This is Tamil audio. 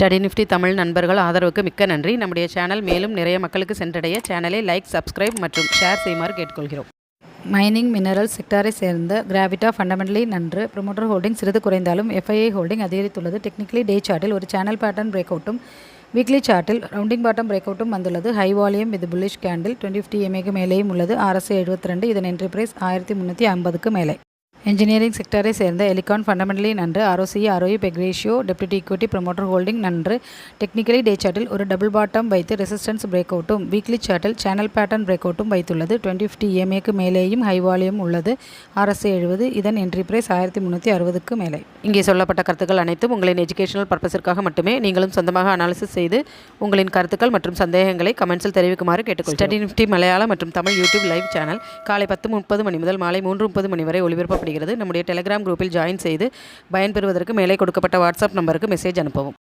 ஸ்டடி நிஃப்டி தமிழ் நண்பர்கள் ஆதரவுக்கு மிக்க நன்றி. நம்முடைய சேனல் மேலும் நிறைய மக்களுக்கு சென்றடைய சேனலை லைக், சப்ஸ்கிரைப் மற்றும் ஷேர் செய்யுமாறு கேட்டுக்கொள்கிறோம். மைனிங் மினரல் செக்டாரை சேர்ந்த கிராவிட்டா ஃபண்டமெண்டலி நன்று. ப்ரொமோட்டர் ஹோல்டிங் சிறிது குறைந்தாலும் எஃப்ஐஐ ஹோல்டிங் அதிகரித்துள்ளது. டெக்னிக்கலி டே சார்ட்டில் ஒரு சேனல் பேட்டர்ன் பிரேக் அவுட்டும் வீக்லி சார்ட்டில் ரவுண்டிங் பாட்டம் பிரேக் அவுட்டும் வந்துள்ளது. High volume with bullish candle 2050 EMAக்கு மேலேயும் உள்ளது. RSI 72. இதன் என்ட்ரி பிரைஸ் 1350க்கு மேலே. இன்ஜினியரிங் செக்டரை சேர்ந்த எலிகான் ஃபண்டமெண்டலி நன்று. ROCE ROE பெக் ரேஷியோ டெப்யூட்டி ஈக்விட்டி ப்ரொமோட்டர் ஹோல்டிங் நன்று. டெக்னிக்கலி டே சார்ட்டில் ஒரு டபுள் பாட்டம் வைத்து ரெசிஸ்டன்ஸ் பிரேக் அவுட்டும் வீக்லி சார்ட்டில் சேனல் பேட்டர்ன் பிரேக் அவுட்டும் வைத்துள்ளது. 2050 EMAக்கு மேலேயும் ஹை வால்யூம் உள்ளது. RSI 70. இதன் என்ட்ரி பிரைஸ் 1360க்கு மேலே. இங்கே சொல்லப்பட்ட கருத்துக்கள் அனைத்தும் உங்களின் எஜுகேஷனல் பர்பஸிற்காக மட்டுமே. நீங்களும் சொந்தமாக அனாலிசிஸ் செய்து உங்களின் கருத்துக்கள் மற்றும் சந்தேகங்களை கமெண்ட்ஸில் தெரிவிக்குமாறு கேட்டுக்கொள்கிறேன். ஸ்டடி நிஃப்டி மலையாளம் மற்றும் தமிழ் யூடியூப் லைவ் சேனல் காலை 10:30 மணி முதல் மாலை 3:30 மணி வரை ஒளிபரப்பப்படுகிறது. நம்முடைய டெலிகிராம் குரூப்பில் ஜாயின் செய்து பயன்பெறுவதற்கு மேலே கொடுக்கப்பட்ட வாட்ஸ்அப் நம்பருக்கு மெசேஜ் அனுப்பவும்.